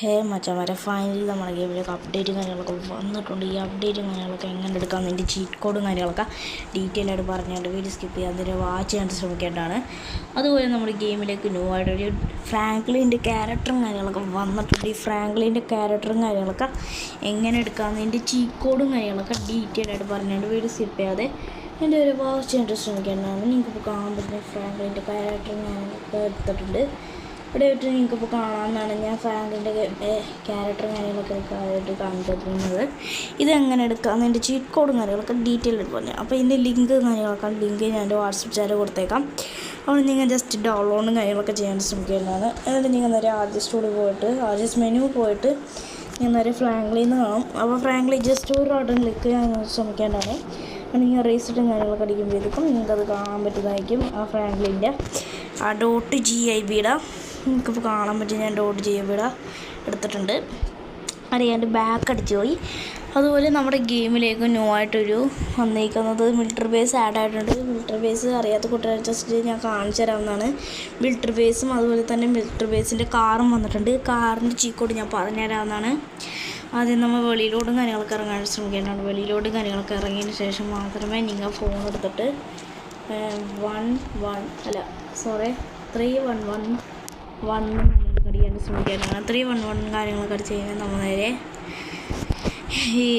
ഹേ മച്ചാമാരെ, ഫൈനലി നമ്മുടെ ഗെയിമിലേക്ക് അപ്ഡേറ്റും കാര്യങ്ങളൊക്കെ വന്നിട്ടുണ്ട്. ഈ അപ്ഡേറ്റും കാര്യങ്ങളൊക്കെ എങ്ങനെ എടുക്കാമെന്ന് എൻ്റെ ചീറ്റ് കോഡും കാര്യങ്ങളൊക്കെ ഡീറ്റെയിൽ ആയിട്ട് പറഞ്ഞുകൊണ്ട് വീഡിയോ സ്കിപ്പ് ചെയ്യാൻ അതിൻ്റെ വാച്ച് ചെയ്യാൻ ശ്രമിക്കേണ്ടതാണ്. അതുപോലെ നമ്മുടെ ഗെയിമിലേക്ക് ന്യൂ ആയിട്ടൊരു ഫ്രാങ്ക്ലിൻ്റെ ക്യാരക്ടറും കാര്യങ്ങളൊക്കെ വന്നിട്ടുണ്ട്. ഈ ഫ്രാങ്ക്ലിൻ്റെ ക്യാരക്ടറും കാര്യങ്ങളൊക്കെ എങ്ങനെ എടുക്കാമെന്ന് എൻ്റെ ചീറ്റ് കോഡും കാര്യങ്ങളൊക്കെ ഡീറ്റെയിൽ ആയിട്ട് പറഞ്ഞുകൊണ്ട് വീഡിയോ സ്കിപ്പ് ചെയ്യാതെ എൻ്റെ ഒരു വാച്ച് ചെയ്യാൻ ശ്രമിക്കേണ്ടതാണ്. നിങ്ങൾക്കിപ്പോൾ കാണാൻ പറ്റുന്ന ഫ്രാങ്ക്ലിൻ്റെ ക്യാരക്ടറും കാര്യങ്ങളൊക്കെ എടുത്തിട്ടുണ്ട്. ഇവിടെ ആയിട്ട് നിങ്ങൾക്കിപ്പോൾ കാണാമെന്നാണ് ഞാൻ ഫ്രാങ്കിൻ്റെ ക്യാരക്ടറും കാര്യങ്ങളൊക്കെ ആയിട്ട് കാണിച്ചിരുന്നത്. ഇതെങ്ങനെ എടുക്കാമെന്ന് എൻ്റെ ചീറ്റ് കോഡും കാര്യങ്ങളൊക്കെ ഡീറ്റെയിൽ ആയിട്ട് പറഞ്ഞു. അപ്പോൾ ഇതിൻ്റെ ലിങ്ക് ഞാൻ എൻ്റെ വാട്സപ്പ് ചാനൽ കൊടുത്തേക്കാം. അപ്പോൾ നിങ്ങൾ ജസ്റ്റ് ഡൗൺലോഡും കാര്യങ്ങളൊക്കെ ചെയ്യാൻ ശ്രമിക്കേണ്ടതാണ്. എന്നിട്ട് നിങ്ങൾ നേരെ ആർജസ്റ്റ് മെനു പോയിട്ട് ഞാൻ നേരെ ഫ്രാങ്ക്ലിൽ നിന്ന് കാണും. അപ്പോൾ ഫ്രാങ്ക്ലി ജസ്റ്റ് ഒരു ഓട്ടം ക്ലിക്ക് ചെയ്യാൻ ശ്രമിക്കേണ്ടതാണ്. നിങ്ങൾ റീസെറ്റും കാര്യങ്ങളൊക്കെ അടിക്കുമ്പോഴത്തേക്കും നിങ്ങൾക്കത് കാണാൻ പറ്റുന്നതായിരിക്കും. ആ ഫ്രാങ്ക്ലിൻ്റെ ആ .gib നിങ്ങൾക്കിപ്പോൾ കാണാൻ പറ്റും. ഞാൻ .gib എടുത്തിട്ടുണ്ട്. അറിയാണ്ട് ബാക്ക് അടിച്ചു പോയി. അതുപോലെ നമ്മുടെ ഗെയിമിലേക്ക് ന്യൂ ആയിട്ടൊരു വന്നിരിക്കുന്നത് മിലിറ്ററി ബേസ് ആഡ് ആയിട്ടുണ്ട്. മിലിറ്ററി ബേസ് അറിയാത്ത കുട്ടികളെ ജസ്റ്റ് ഞാൻ കാണിച്ചു തരാവുന്നതാണ്. മിലിറ്ററി ബേസും അതുപോലെ തന്നെ മിലിറ്ററി ബേസിൻ്റെ കാറും വന്നിട്ടുണ്ട്. കാറിൻ്റെ ചീക്കോട് ഞാൻ പറഞ്ഞു തരാവുന്നതാണ്. ആദ്യം നമ്മൾ വെളിയിലോട്ടും കാര്യങ്ങളൊക്കെ ഇറങ്ങാൻ ശ്രമിക്കേണ്ടതാണ്. വെളിയിലോട്ടും കാര്യങ്ങളൊക്കെ ഇറങ്ങിയതിന് ശേഷം മാത്രമേ നിങ്ങൾ ഫോൺ എടുത്തിട്ട് 311 അടിക്കാൻ ശ്രമിക്കാനാണ്. 311 കാര്യങ്ങളൊക്കെ അടിച്ച് കഴിഞ്ഞാൽ നമ്മൾ നേരെ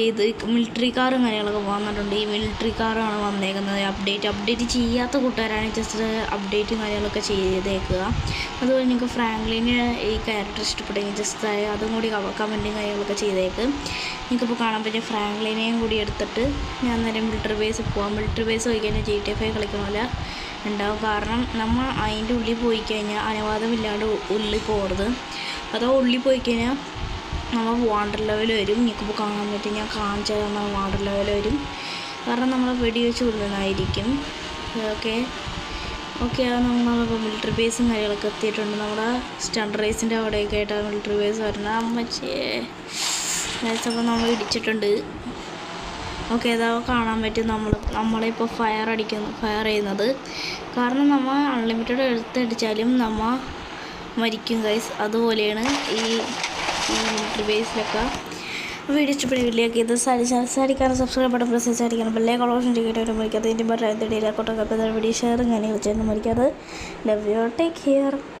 ഇത് മിലിറ്ററി കാറും കാര്യങ്ങളൊക്കെ വന്നിട്ടുണ്ട്. ഈ മിലിറ്ററി കാറാണ് വന്നേക്കുന്നത്. അപ്ഡേറ്റ് ചെയ്യാത്ത കൂട്ടുകാരാണെങ്കിൽ ജസ്റ്റ് അപ്ഡേറ്റും കാര്യങ്ങളൊക്കെ ചെയ്തേക്കുക. അതുപോലെ നിങ്ങൾക്ക് ഫ്രാങ്ക്ലിന് ഈ ക്യാരക്ടർ ഇഷ്ടപ്പെട്ടെങ്കിൽ ജസ്റ്റ് അതും കൂടി കമൻറ്റും കാര്യങ്ങളൊക്കെ ചെയ്തേക്ക്. നിങ്ങൾക്കിപ്പോൾ കാണാൻ പറ്റിയ ഫ്രാങ്ക്ലിനെയും കൂടി എടുത്തിട്ട് ഞാൻ നേരെ മിലിറ്ററി ബേസ് പോകാം. മിലിറ്ററി ബേസ് പോയി കഴിഞ്ഞാൽ GTA 5 കളിക്കണമല്ല ഉണ്ടാവും. കാരണം നമ്മൾ അതിൻ്റെ ഉള്ളിൽ പോയി കഴിഞ്ഞാൽ അനുവാദമില്ലാണ്ട് ഉള്ളിൽ പോകരുത്. അതോ ഉള്ളിൽ പോയി കഴിഞ്ഞാൽ നമ്മൾ വാണ്ടർ ലെവൽ വരും. നിങ്ങൾക്കിപ്പോൾ കാണാൻ പറ്റും. ഞാൻ കാണിച്ചു തരാൻ വാണ്ടർ ലെവൽ വരും. കാരണം നമ്മൾ വെടിവെച്ച് കൊള്ളുന്നതായിരിക്കും. ഓക്കെ നമ്മളിപ്പോൾ മിലിറ്ററി ബേസും കാര്യങ്ങളൊക്കെ എത്തിയിട്ടുണ്ട്. നമ്മുടെ സ്റ്റണ്ട് റേസിൻ്റെ അവിടെയൊക്കെ ആയിട്ടാണ് മിലിറ്ററി ബേസ് വരുന്നത്. അപ്പോൾ നമ്മൾ ഇടിച്ചിട്ടുണ്ട്. ഓക്കെ അതാ കാണാൻ പറ്റും. നമ്മളിപ്പോൾ ഫയർ ചെയ്യുന്നത്. കാരണം നമ്മൾ അൺലിമിറ്റഡ് എടുത്തടിച്ചാലും നമ്മൾ മരിക്കും ഗൈസ്. അതുപോലെയാണ് ഈ മിലിറ്ററി ബേസിലൊക്കെ. വീഡിയോ ഇഷ്ടപ്പെടുകയിലേക്ക് ഇത് സാധിക്കാനും സബ്സ്ക്രൈബ് ബട്ടൺ പ്രസ് സാധിക്കണം. ബെല്ലേ കോളോഷൻ ടിക്കറ്റ് മരിക്കാതെ ഇതിൻ്റെ വീഡിയോ ഷെയർ ഇങ്ങനെ വെച്ചാൽ മരിക്കാതെ. Love you, take care.